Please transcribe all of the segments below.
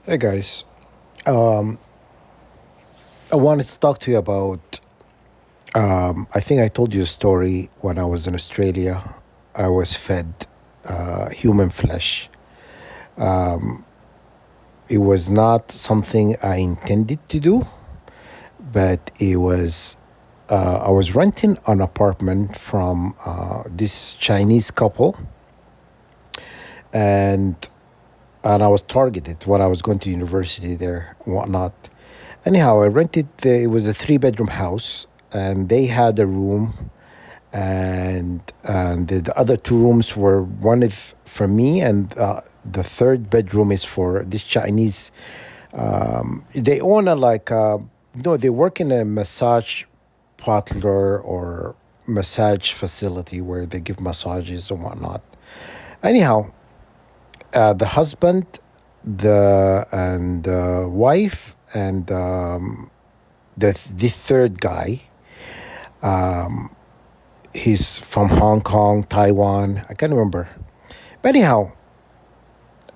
Hey guys, I wanted to talk to you about. I think I told you a story when I was in Australia. I was fed human flesh. It was not something I intended to do, but it was. I was renting an apartment from this Chinese couple, and I was targeted when I was going to university there and whatnot. Anyhow, I rented. It was a three-bedroom house, and they had a room, and the other two rooms were one is for me, and the third bedroom is for this Chinese. They own a like no, they work in a massage parlor or massage facility where they give massages and whatnot. Anyhow, the husband, the wife, and the third guy. He's from Hong Kong, Taiwan. I can't remember. But anyhow,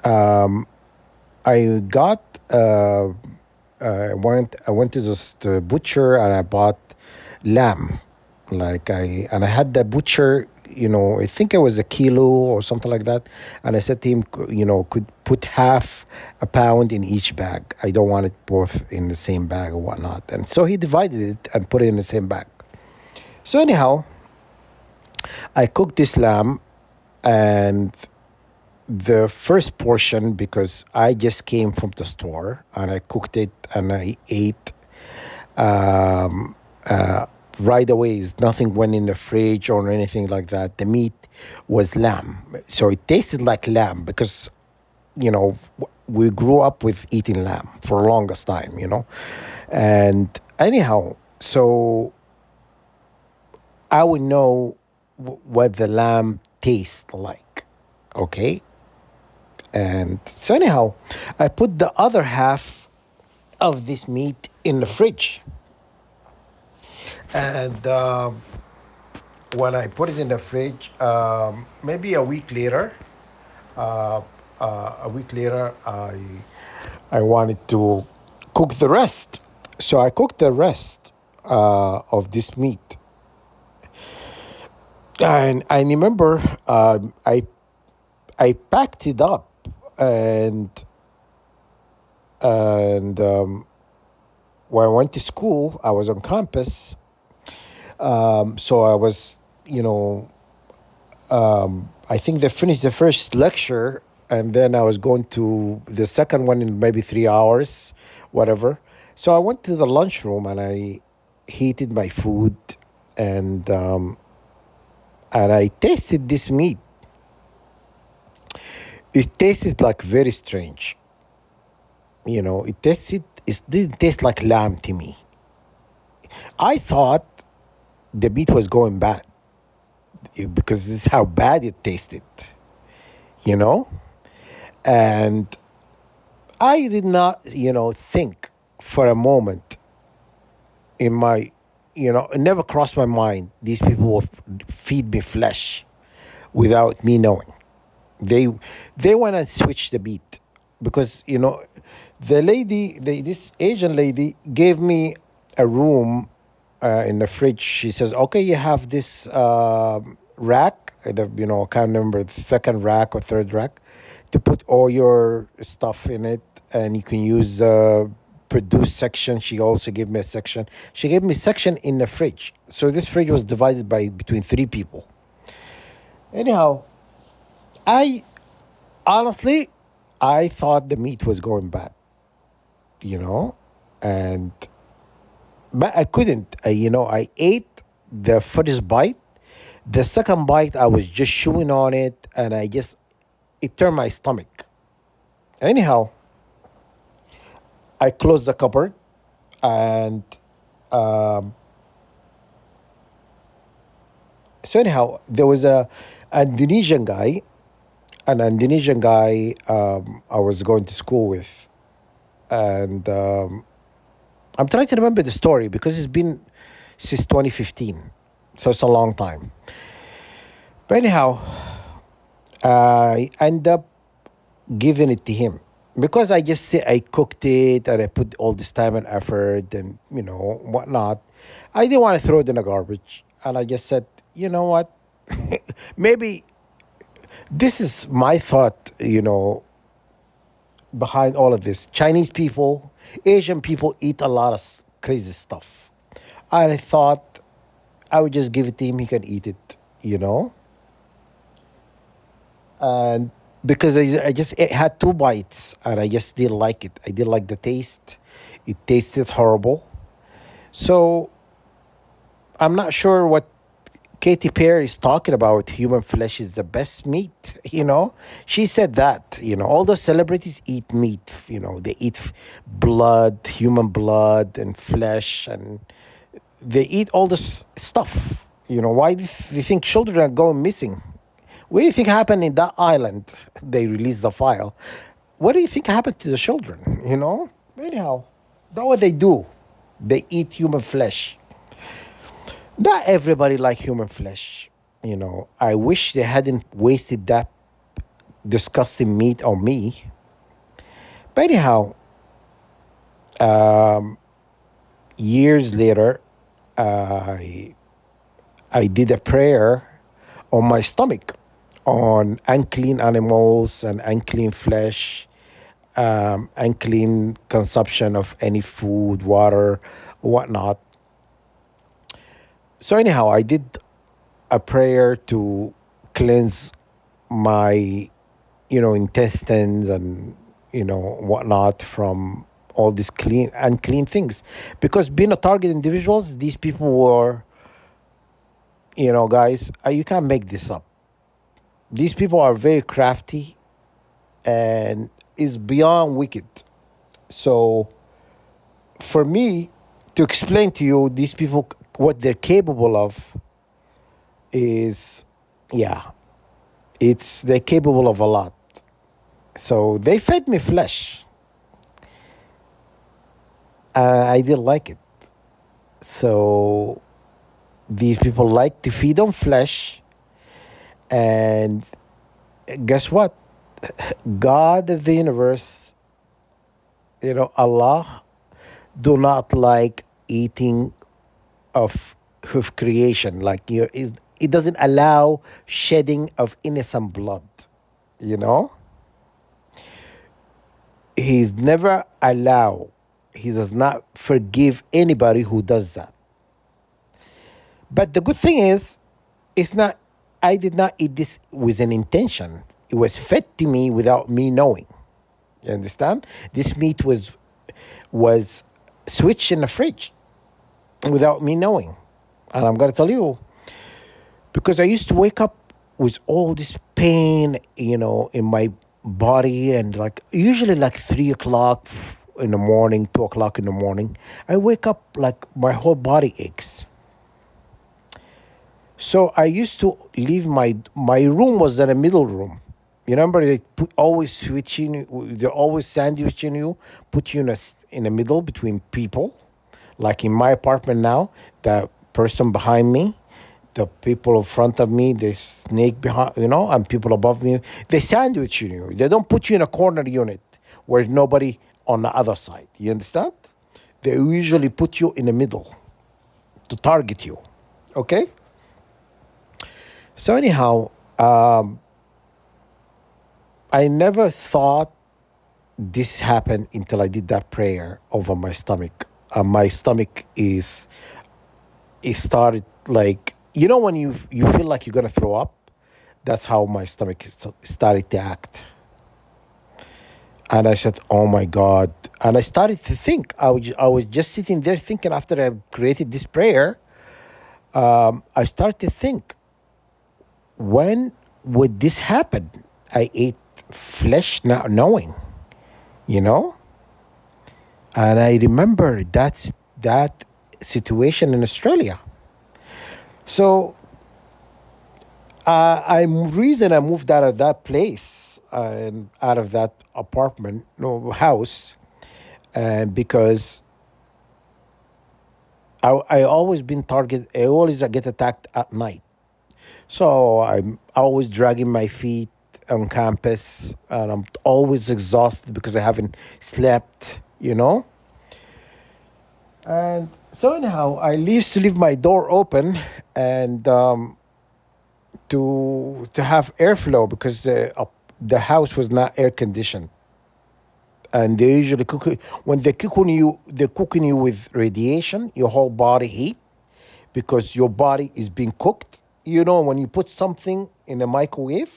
I got I went to the butcher and I bought lamb. I had the butcher, I think it was a kilo or something like that. And I said to him, could put half a pound in each bag. I don't want it both in the same bag or whatnot. And so he divided it and put it in the same bag. So anyhow, I cooked this lamb, and the first portion, because I just came from the store and I cooked it and I ate right away. Nothing went in the fridge or anything like that. The meat was lamb, so it tasted like lamb because we grew up with eating lamb for the longest time. And anyhow, so I would know what the lamb tastes like. Okay. And so, anyhow, I put the other half of this meat in the fridge. And when I put it in the fridge, maybe a week later, I wanted to cook the rest. So I cooked the rest of this meat. And I remember I packed it up, and and when I went to school, I was on campus. So I was, I think they finished the first lecture, and then I was going to the second one in maybe 3 hours, whatever. So I went to the lunchroom and I heated my food, and I tasted this meat. It tasted like very strange. It didn't taste like lamb to me. I thought the meat was going bad because this is how bad it tasted, you know? And I did not, think for a moment in my, it never crossed my mind these people will feed me flesh without me knowing. They they went and switched the meat because, this Asian lady gave me a room in the fridge. She says, "Okay, you have this rack. I can't remember the second rack or third rack, to put all your stuff in it, and you can use the produce section." She also gave me a section. She gave me a section in the fridge. So this fridge was divided by between three people. Anyhow, I honestly, I thought the meat was going bad, you know, and but I couldn't. I ate the first bite. The second bite, I was just chewing on it, and it turned my stomach. Anyhow, I closed the cupboard, and so anyhow, there was Indonesian guy, an Indonesian guy I was going to school with, and I'm trying to remember the story because it's been since 2015, so it's a long time. But anyhow, I end up giving it to him. because I just say I cooked it and I put all this time and effort and whatnot. I didn't want to throw it in the garbage, and I just said, you know what, maybe this is my thought, behind all of this. Chinese people, Asian people eat a lot of crazy stuff. I thought I would just give it to him; he can eat it, and because I just had two bites and I just didn't like it. I didn't like the taste. It tasted horrible. So I'm not sure what Katy Perry is talking about. Human flesh is the best meat. She said that. All the celebrities eat meat. They eat blood, human blood, and flesh, and they eat all this stuff. Why do you think children are going missing? What do you think happened in that island? They released the file. What do you think happened to the children? Anyhow, that's what they do. They eat human flesh. Not everybody like human flesh. I wish they hadn't wasted that disgusting meat on me. But anyhow, years later, I I did a prayer on my stomach on unclean animals and unclean flesh, unclean consumption of any food, water, whatnot. So anyhow, I did a prayer to cleanse my, intestines and whatnot from all these clean unclean things, because being a target individuals, these people were, guys, you can't make this up. These people are very crafty and is beyond wicked. So for me to explain to you these people what they're capable of is, yeah, it's they're capable of a lot. So they fed me flesh. I didn't like it. So these people like to feed on flesh, and guess what? God of the universe, Allah, do not like eating of creation. Like it doesn't allow shedding of innocent blood. You know, He's never allow. He does not forgive anybody who does that. But the good thing is, it's not. I did not eat this with an intention. It was fed to me without me knowing. You understand? This meat was switched in the fridge without me knowing. And I'm gonna tell you, because I used to wake up with all this pain, in my body, and like usually like 3 o'clock in the morning, 2 o'clock in the morning, I wake up like my whole body aches. So I used to leave my room was in a middle room. You remember they always switching, they're always sandwiching you, put you in the middle between people. Like in my apartment now, the person behind me, the people in front of me, the snake behind, and people above me, they sandwich you. They don't put you in a corner unit where nobody on the other side. You understand? They usually put you in the middle to target you. Okay? So anyhow, I never thought this happened until I did that prayer over my stomach. My stomach it started like, when you feel like you're gonna throw up. That's how my stomach started to act. And I said, "Oh my God!" And I started to think. I was just sitting there thinking after I created this prayer. I started to think, when would this happen? I ate flesh not knowing, you know? And I remember that situation in Australia. So I reason I moved out of that place and out of that apartment, no house, and because I always been targeted. I always get attacked at night. So I'm always dragging my feet. on campus, and I'm always exhausted because I haven't slept, you know. And so anyhow, I used to leave my door open and to have airflow because the house was not air conditioned, and they usually cook it when they're cooking you with radiation, your whole body heat because your body is being cooked. You know, when you put something in a microwave,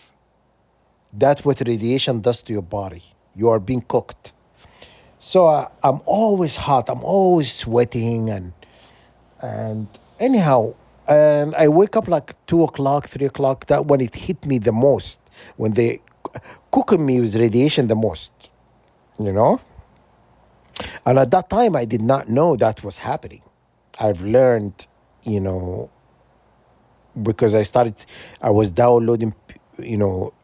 that's what radiation does to your body. You are being cooked. So I'm always hot. I'm always sweating, and anyhow, and I wake up like 2 o'clock, 3 o'clock. That when it hit me the most, when they cooking me with radiation the most, you know. And at that time, I did not know that was happening. I've learned, you know, because I was downloading,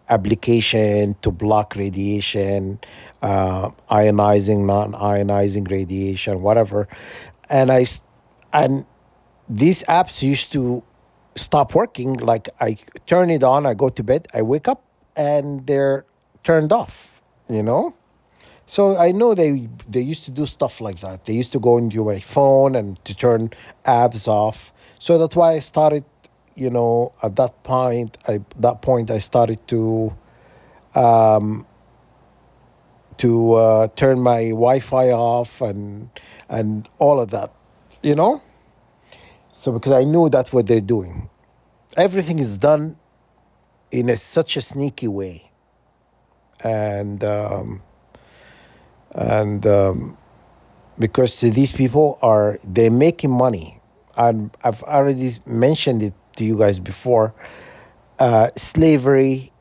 application to block radiation, ionizing, non-ionizing radiation, whatever. And and these apps used to stop working. Like I turn it on, I go to bed, I wake up, and they're turned off. You know. So I know they used to do stuff like that. They used to go into my phone and to turn apps off. So that's why I started, at that point I started to turn my Wi-Fi off and all of that, you know. So because I knew that's what they're doing, everything is done in such a sneaky way, and and because these people they're making money, and I've already mentioned it to you guys before. Slavery,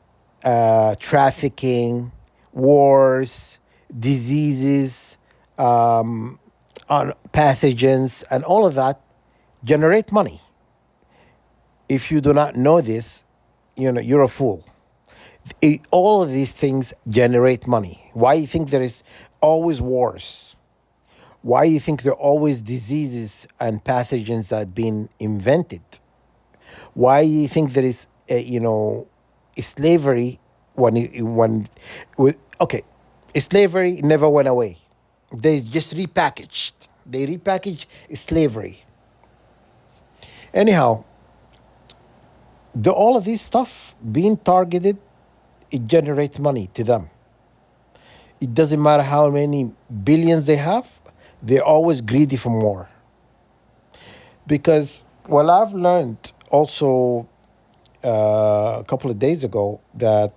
trafficking, wars, diseases, on pathogens, and all of that generate money. If you do not know this, you're a fool. All of these things generate money. Why you think there is always wars? Why you think there are always diseases and pathogens that have been invented? Why you think there is, slavery okay, slavery never went away. They just repackaged. They repackaged slavery. Anyhow, all of this stuff being targeted, it generates money to them. It doesn't matter how many billions they have, they're always greedy for more. Because, well, I've learned also a couple of days ago that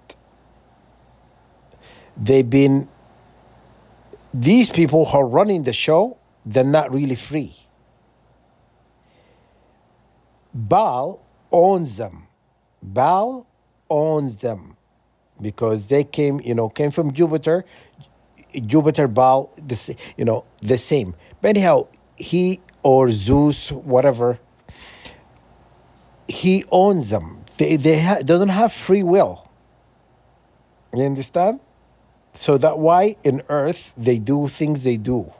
they've been, these people who are running the show, they're not really free. Baal owns them. Baal owns them because they came from Jupiter. Jupiter, Baal, the same. But anyhow, he or Zeus, whatever, he owns them. They don't have free will. You understand? So that why in Earth they do things they do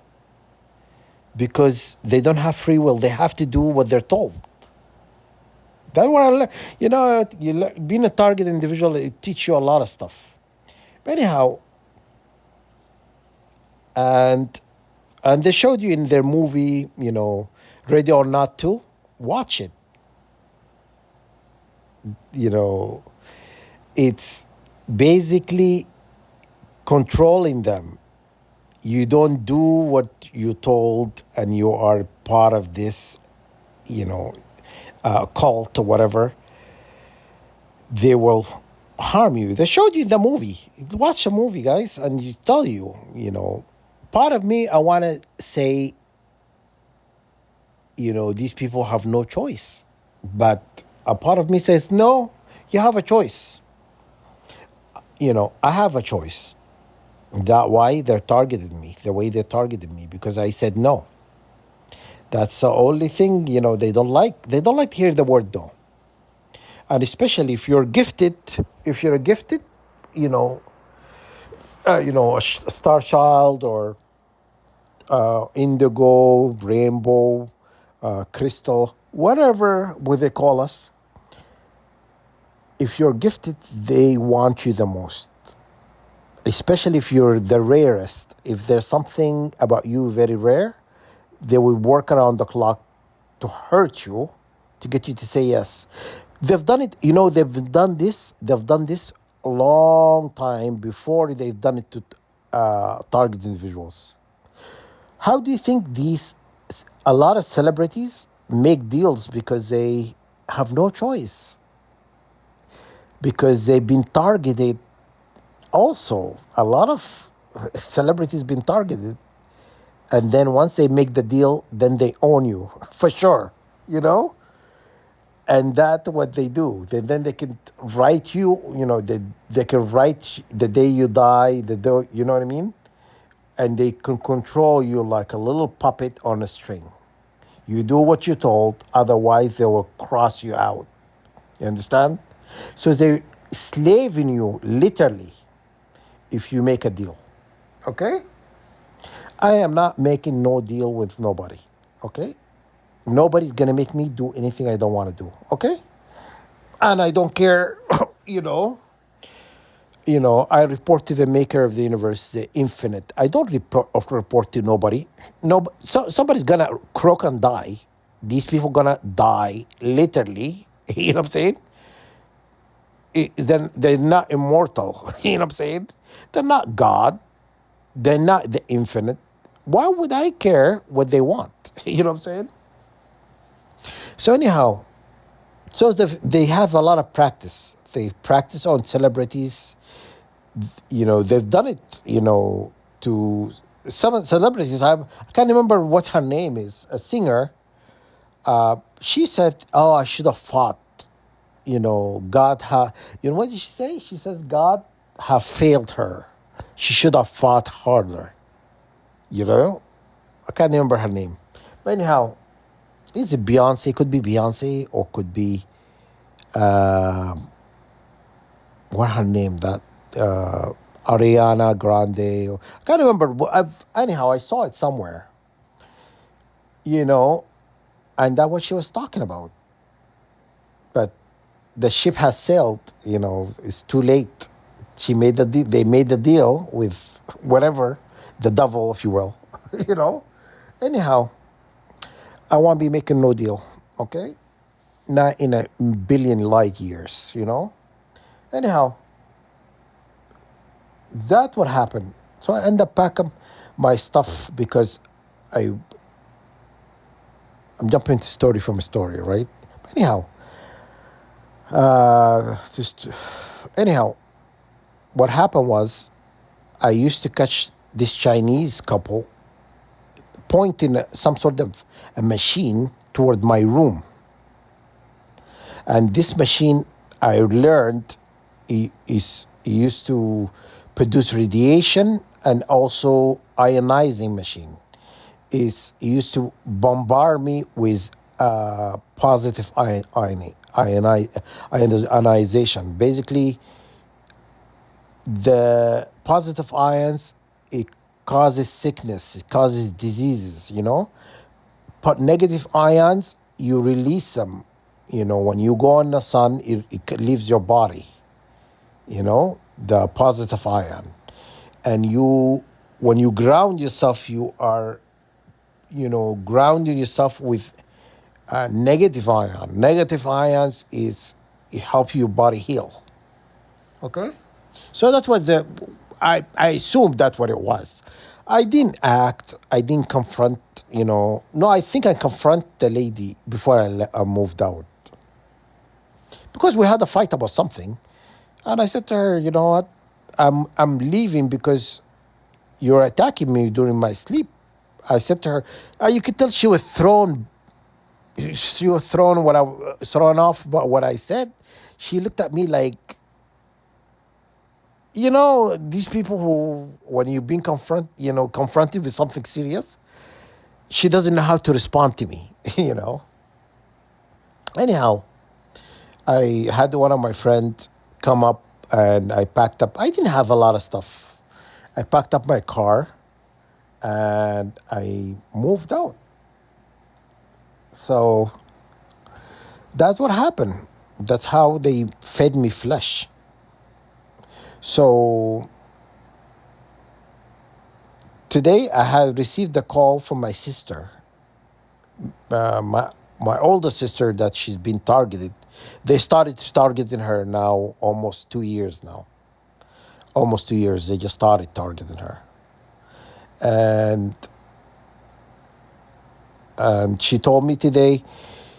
because they don't have free will. They have to do what they're told. That's what I learned. Being a target individual, it teaches you a lot of stuff. But anyhow, and and they showed you in their movie, Ready or Not to watch it. You know, it's basically controlling them. You don't do what you told, and you are part of this, you know, cult or whatever. They will harm you. They showed you in the movie. Watch the movie, guys, and you tell you, part of me, I want to say, these people have no choice. But a part of me says, no, you have a choice. I have a choice. That why they're targeting me the way they targeted me because I said no. That's the only thing they don't like. They don't like to hear the word no, and especially if you're gifted. If you're a gifted, you know, a star child or indigo, rainbow, crystal, whatever would they call us. if you're gifted, they want you the most, especially if you're the rarest. If there's something about you very rare, they will work around the clock to hurt you, to get you to say yes. They've done it, they've done this a long time before they've done it to target individuals. How do you think a lot of celebrities make deals because they have no choice? Because they've been targeted also. A lot of celebrities been targeted. And then once they make the deal, then they own you for sure, you know? And that's what they do. Then they can write you, they can write the day you die, you know what I mean? And they can control you like a little puppet on a string. You do what you're told, otherwise they will cross you out. You understand? So they slaving you literally if you make a deal. Okay? I am not making no deal with nobody. Okay? Nobody's gonna make me do anything I don't want to do. Okay? And I don't care, you know. I report to the maker of the universe, the infinite. I don't report to nobody. No, somebody's gonna croak and die. These people gonna die literally. You know what I'm saying? Then they're not immortal. You know what I'm saying? They're not God. They're not the infinite. Why would I care what they want? You know what I'm saying? So anyhow, so they have a lot of practice. They practice on celebrities. They've done it. To some celebrities. I can't remember what her name is. A singer. She said, "Oh, I should have fought." God. What did she say? She says God have failed her. She should have fought harder. You know, I can't remember her name. But anyhow, is it Beyonce? Could be Beyonce or could be what her name? That Ariana Grande. I can't remember. Anyhow, I saw it somewhere. You know, and that's what she was talking about. But the ship has sailed. It's too late. They made the deal with whatever, the devil, if you will. you know. Anyhow, I won't be making no deal. Okay, not in a billion light years. Anyhow, that what happened. So I end up packing my stuff because I I'm jumping to story from a story, right? Anyhow, just anyhow, what happened was I used to catch this Chinese couple pointing some sort of a machine toward my room, and this machine I learned is used to produce radiation and also ionizing machine. Is used to bombard me with positive ionization. Basically, the positive ions, it causes sickness, it causes diseases. But negative ions, you release them. When you go in the sun, it leaves your body. The positive ion, and when you ground yourself, you are grounding yourself with negative ion. Negative ions is it help your body heal. Okay, so that's what I assumed that's what it was. I didn't act. I didn't confront. No, I think I confront the lady before I moved out because we had a fight about something, and I said to her, you know what, I'm leaving because you're attacking me during my sleep. I said to her, you could tell she was thrown. She was thrown off by what I said. She looked at me like, these people who, when you've been confronted with something serious, she doesn't know how to respond to me. Anyhow, I had one of my friends come up and I packed up. I didn't have a lot of stuff. I packed up my car and I moved out. So that's what happened. That's how they fed me flesh. So today I had received a call from my sister, my older sister, that she's been targeted. They started targeting her now almost 2 years now. Almost 2 years. They just started targeting her, and she told me today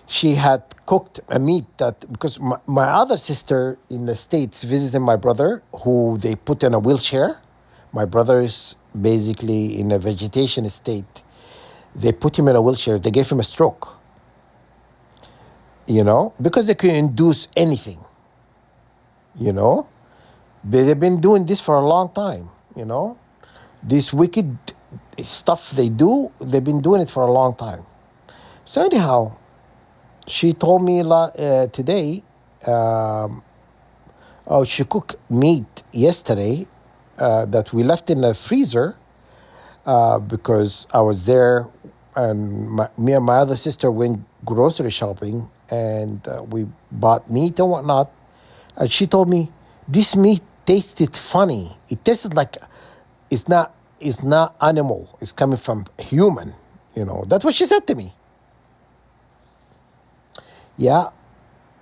she had cooked a meat that because my other sister in the States visited my brother, who they put in a wheelchair. My brother is basically in a vegetation state. They put him in a wheelchair. They gave him a stroke, because they could induce anything, you know. They've been doing this for a long time, This wicked stuff they do, they've been doing it for a long time. So anyhow, she told me today, oh, she cooked meat yesterday that we left in the freezer because I was there, and me and my other sister went grocery shopping, and we bought meat and whatnot. And she told me this meat tasted funny. It tasted like it's not animal. It's coming from human. That's what she said to me. Yeah,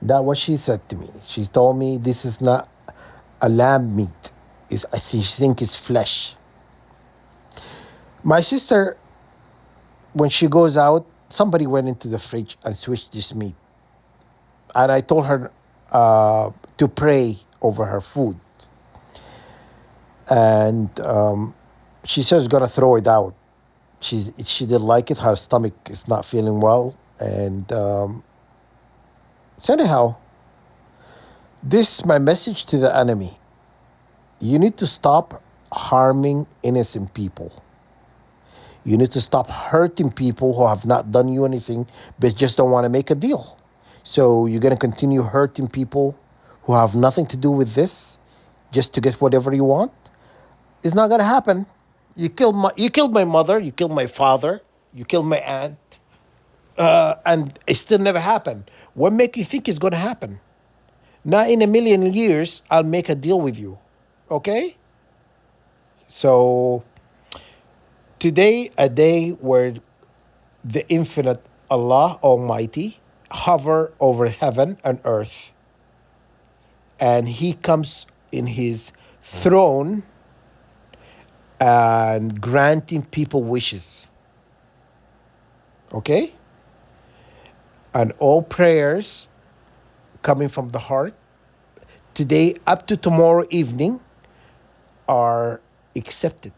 that's what she said to me. She told me this is not a lamb meat. I think it's flesh. My sister, when she goes out, somebody went into the fridge and switched this meat. And I told her to pray over her food. And she says gonna throw it out. She didn't like it. Her stomach is not feeling well. And so anyhow, this is my message to the enemy. You need to stop harming innocent people. You need to stop hurting people who have not done you anything but just don't want to make a deal. So you're going to continue hurting people who have nothing to do with this just to get whatever you want? It's not going to happen. You killed my mother, you killed my father, you killed my aunt, and it still never happened. What make you think it's going to happen? Not in a million years I'll make a deal with you. Okay? So today, a day where the infinite Allah Almighty hover over heaven and earth, and He comes in His throne and granting people wishes. Okay? And all prayers coming from the heart today up to tomorrow evening are accepted.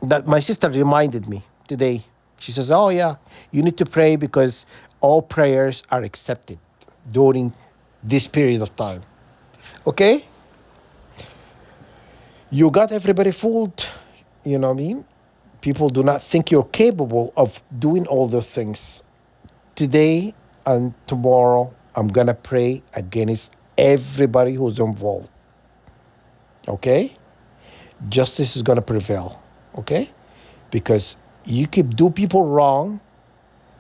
That my sister reminded me today. She says, "Oh yeah, you need to pray because all prayers are accepted during this period of time." Okay, you got everybody fooled. You know what I mean? People do not think you're capable of doing all those things. Today and tomorrow, I'm gonna pray against everybody who's involved. Okay, justice is gonna prevail. Okay, because you keep do people wrong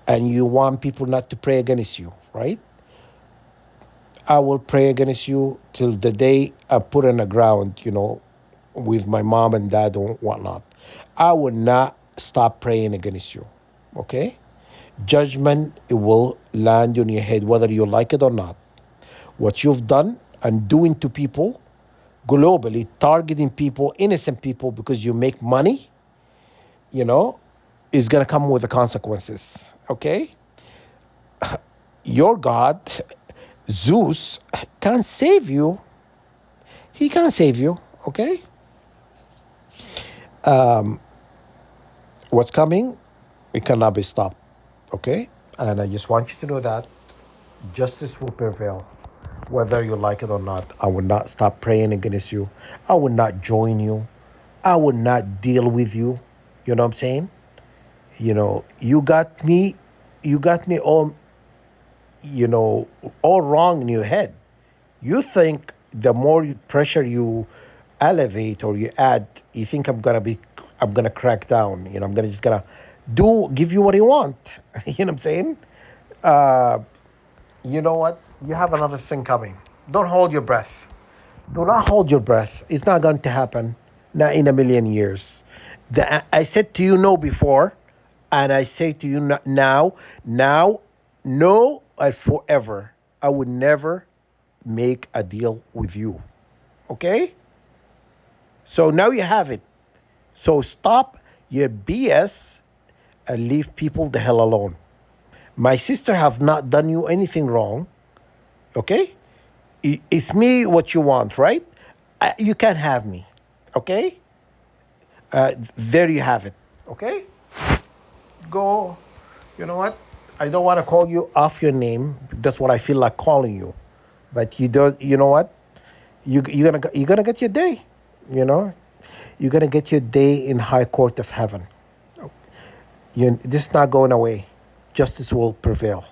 and you want people not to pray against you, right? I will pray against you till the day I put on the ground, with my mom and dad and whatnot. I will not stop praying against you, okay? Judgment, it will land on your head whether you like it or not. What you've done and doing to people globally, targeting people, innocent people, because you make money, you know, is going to come with the consequences, okay? Your God, Zeus, can't save you. He can't save you, okay? What's coming, it cannot be stopped, okay? And I just want you to know that justice will prevail, whether you like it or not. I will not stop praying against you. I will not join you. I will not deal with you. You know what I'm saying? You got me you know, all wrong in your head. You think the more pressure you elevate or you add, you think I'm gonna crack down. I'm gonna just gonna give you what you want. You know what I'm saying? You know what? You have another thing coming. Don't hold your breath. Do not hold your breath. It's not going to happen. Not in a million years. I said to you no before, and I say to you now, no, and forever. I would never make a deal with you. Okay? So now you have it. So stop your BS and leave people the hell alone. My sister have not done you anything wrong. Okay? It's me what you want, right? You can have me. Okay? There you have it. Okay? Go. You know what? I don't want to call you off your name. That's what I feel like calling you. But you don't. You know what? You're gonna get your day. You know, you're gonna get your day in high court of heaven. This is not going away. Justice will prevail.